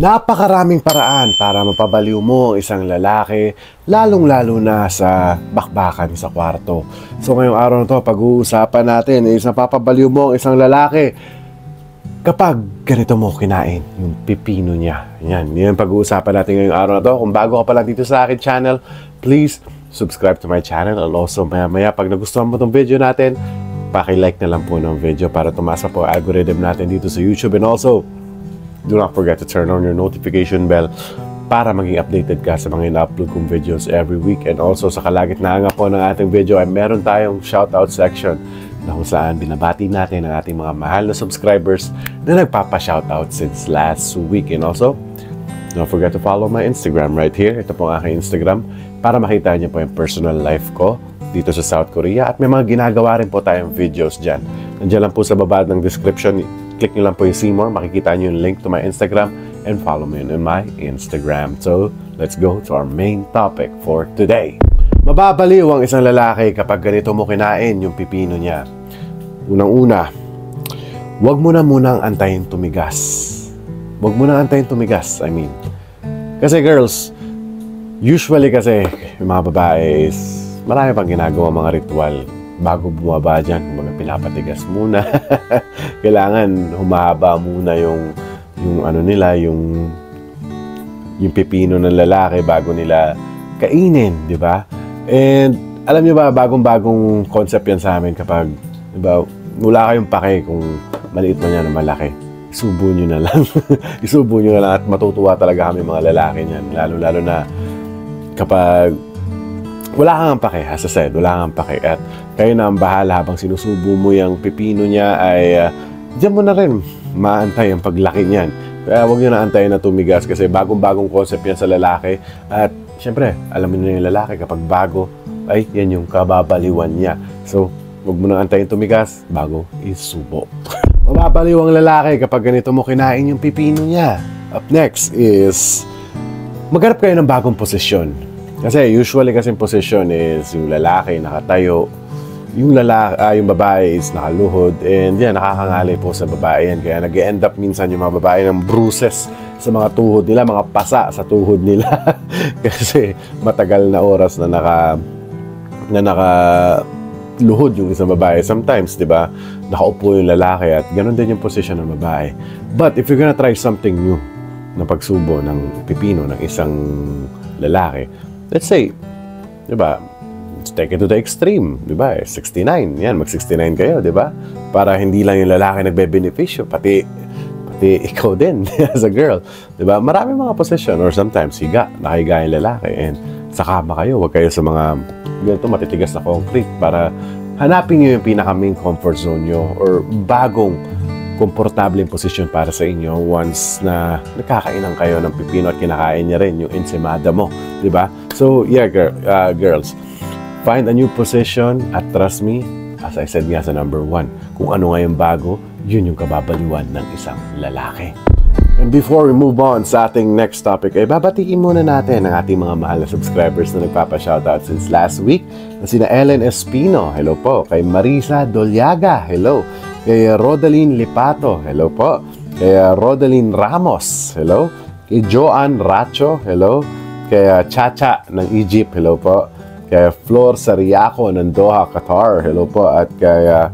Napakaraming paraan para mapabaliw mo ang isang lalaki, lalong-lalo na sa bakbakan sa kwarto. So ngayong araw na to, pag-uusapan natin is napapabaliw mo ang isang lalaki kapag ganito mo kinain yung pipino niya. Yan pag-uusapan natin ngayong araw na to. Kung bago ka pa lang dito sa akin channel, please subscribe to my channel. And also maya pag nagustuhan mo itong video natin, paki-like na lang po ng video para tumasa po algorithm natin dito sa YouTube. And also, do not forget to turn on your notification bell para maging updated ka sa mga ina-upload kong videos every week. And also sa kalagitnaan nga po ng ating video ay meron tayong shoutout section na kung saan binabati natin ang ating mga mahal na subscribers na nagpapa-shoutout since last week. And also, don't forget to follow my Instagram right here. Ito po ang aking Instagram para makita niyo po yung personal life ko dito sa South Korea. At may mga ginagawa rin po tayong videos dyan. Nandiyan lang po sa baba ng description. Click nyo lang po yung see more, makikita nyo yung link to my Instagram and follow me on my Instagram. So, let's go to our main topic for today. Mababaliw ang isang lalaki kapag ganito mo kinain yung pipino niya. Unang-una, huwag mo na munang antayin tumigas. Huwag mo na antayin tumigas, I mean. Kasi girls, usually kasi yung mga babae is marami pang ginagawa mga ritual bago bumaba dyan, mga pinapatigas muna. Kailangan humaba muna yung ano nila, yung pipino ng lalaki bago nila kainin, di ba? And alam niyo ba, bagong-bagong concept yan sa amin kapag, di ba, wala kayong pake kung maliit man yan o malaki. Isubo nyo na lang. Isubo nyo na lang at matutuwa talaga kami mga lalaki niyan. Lalo-lalo na kapag wala kang pake, as I said, wala kang pake. At kayo na ang bahala habang sinusubo mo yung pipino niya ay diyan mo na rin maantay ang paglaki niyan. Kaya huwag nyo na antayin na tumigas kasi bagong-bagong concept yan sa lalaki. At syempre, alam mo na yung lalaki kapag bago, ay yan yung kababaliwan niya. So, huwag mo na antayin tumigas bago isubo. Mababaliw ang lalaki kapag ganito mo kinain yung pipino niya. Up next is maghanap kayo ng bagong posisyon. Kasi usually kasing posisyon is yung lalaki nakatayo, yung babae is nakaluhod, and yan, nakakangalay po sa babae yan. Kaya nag-end up minsan yung mga babae ng bruises sa mga tuhod nila, mga pasa sa tuhod nila. Kasi matagal na oras na nakaluhod yung isang babae. Sometimes, di ba, nakaupo yung lalaki at ganun din yung posisyon ng babae. But if you're gonna try something new na pagsubo ng pipino ng isang lalaki, let's say, di ba, let's take it to the extreme, di ba? 69, yan, mag-69 kayo, di ba? Para hindi lang yung lalaki nagbe-benepisyo, pati ikaw din as a girl, di ba? Marami mga position or sometimes nakahiga yung lalaki and sa kama kayo, wag kayo sa mga ganito matitigas na concrete para hanapin nyo yung pinaka-main comfort zone nyo or bagong komportableng posisyon para sa inyo once na nakakainan kayo ng pipino at kinakain niya rin yung ensimada mo, di ba? So, yeah, girls, find a new position at trust me, as I said nga sa number 1, kung ano nga yung bago, yun yung kababaliwan ng isang lalaki. And before we move on sa ating next topic, ay babatiin muna natin ang ating mga mahal na subscribers na nagpapa-shoutout since last week na sina Ellen Espino, hello po, kay Marisa Dolyaga, hello, kay Rodaline Lipato, hello po, kay Rodaline Ramos, hello, kay Joanne Racho, hello, kay Chacha ng Egypt, hello po, kay Flor Sariaco ng Doha, Qatar, hello po, at kay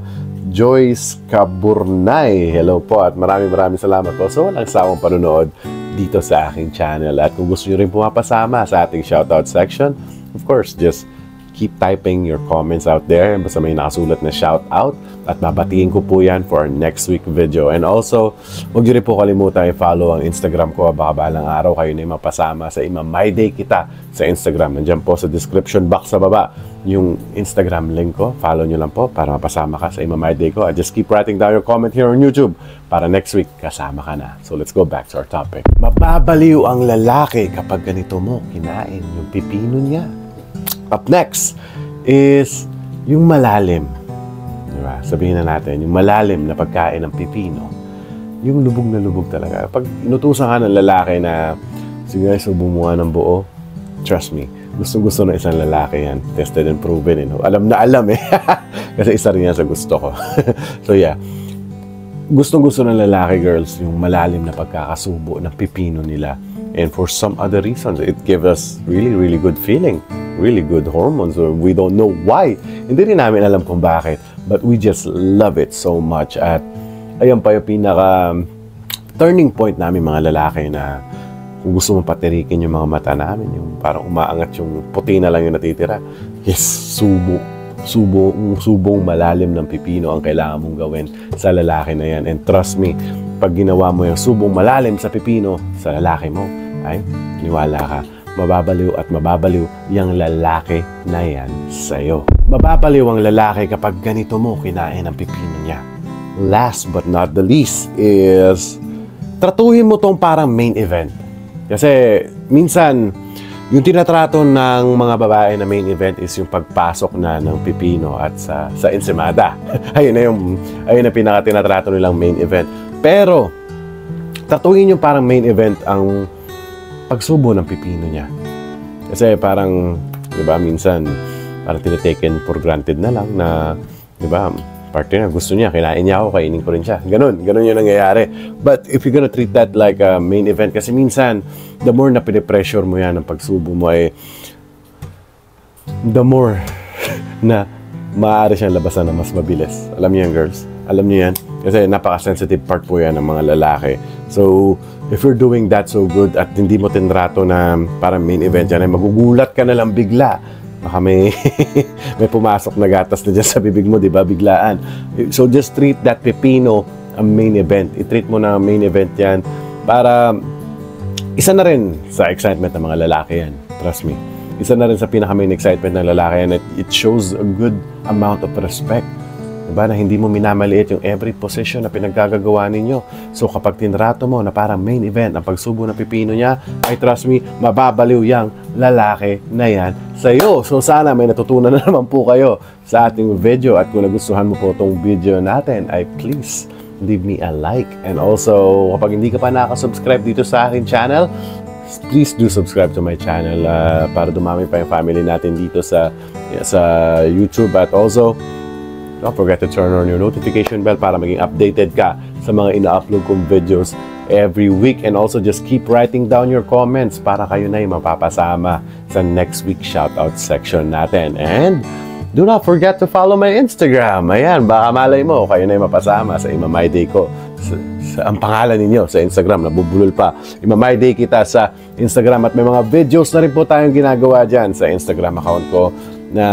Joyce Caburnay, hello po, at maraming salamat po sa walang sawang panonood dito sa aking channel. At kung gusto nyo rin pumapasama sa ating shoutout section, of course, just keep typing your comments out there. Basta may nakasulat na shoutout at babatiin ko po yan for our next week video. And also, huwag nyo rin po kalimutan i-follow ang Instagram ko. Baka balang araw kayo na yung mapasama sa My Day Kita sa Instagram. Nandiyan po sa description box sa baba yung Instagram link ko. Follow nyo lang po para mapasama ka sa My Day ko. And just keep writing down your comment here on YouTube para next week kasama ka na. So let's go back to our topic. Mababaliw ang lalaki kapag ganito mo kinain yung pipino niya. Up next is yung malalim. Diba? Sabihin na natin, yung malalim na pagkain ng pipino. Yung lubog na lubog talaga. Pag inutusan ka ng lalaki na, sige guys, subukan mo nga ng buo, trust me, gustong-gusto ng isang lalaki yan. Tested and proven. Alam na alam eh. Kasi isa rin yan sa gusto ko. So yeah, gustong-gusto ng lalaki, girls, yung malalim na pagkakasubo ng pipino nila. And for some other reasons, it gives us really, really good feeling. Really good hormones. We don't know why. Hindi rin namin alam kung bakit. But we just love it so much. At ayun pa yung pinaka turning point namin mga lalaki na kung gusto mong patirikin yung mga mata namin, yung parang umaangat yung puti na lang yung natitira. Yes, subong malalim ng pipino ang kailangan mong gawin sa lalaki na yan. And trust me, pag ginawa mo yung subong malalim sa pipino sa lalaki mo, ay, niwala ka, mababaliw at mababaliw yung lalaki na yan sa'yo. Mababaliw ang lalaki kapag ganito mo kinain ang pipino niya. Last but not the least is, tratuhin mo tong parang main event. Kasi minsan, yung tinatrato ng mga babae na main event is yung pagpasok na ng pipino at sa ensimada. ayun na pinaka tinatrato nilang main event. Pero, tratuhin yung parang main event ang pagsubo ng pipino niya. Kasi parang, di ba, minsan, parang tinitaken for granted na lang na, di ba, partner na gusto niya, kinain niya ako, kainin ko rin siya. Ganun yung nangyayari. But if you're gonna treat that like a main event, kasi minsan, the more na pinipressure mo yan ng pagsubo mo, ay the more na maaari siyang labasan na mas mabilis. Alam niyo yan, girls? Alam niyo yan? Kasi napaka-sensitive part po yan ng mga lalaki. So, if you're doing that so good at hindi mo tinrato na parang main event yan, ay magugulat ka na lang bigla. Baka may pumasok na gatas na dyan sa bibig mo, di ba? Biglaan. So, just treat that pipino a main event. I-treat mo na main event yan para isa na rin sa excitement ng mga lalaki yan. Trust me. Isa na rin sa pinaka-main excitement ng lalaki yan. It shows a good amount of respect. Diba? Na hindi mo minamaliit yung every position na pinaggagawa ninyo. So, kapag tinrato mo na parang main event ang pagsubo ng pipino niya, ay trust me, mababaliw yang lalaki na yan sa'yo. So, sana may natutunan na naman po kayo sa ating video. At kung nagustuhan mo po itong video natin, ay please leave me a like. And also, kapag hindi ka pa nakasubscribe dito sa aking channel, please do subscribe to my channel para dumami pa yung family natin dito sa YouTube. At also, don't forget to turn on your notification bell para maging updated ka sa mga ina-upload kong videos every week. And also, just keep writing down your comments para kayo na yung mapapasama sa next week shoutout section natin. And do not forget to follow my Instagram. Ayan, baka malay mo, kayo na yung mapasama sa Imamay Day ko. Ang pangalan ninyo sa Instagram, nabubulol pa. Imamay Day kita sa Instagram at may mga videos na rin po tayong ginagawa dyan sa Instagram account ko na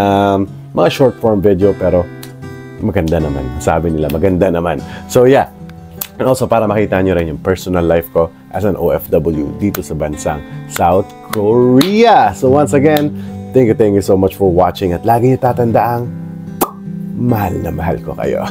mga short form video pero maganda naman. Sabi nila, maganda naman. So yeah. And also para makita nyo rin yung personal life ko as an OFW dito sa bansang South Korea. So once again, thank you so much for watching at lagi nyo tatandaang mahal na mahal ko kayo.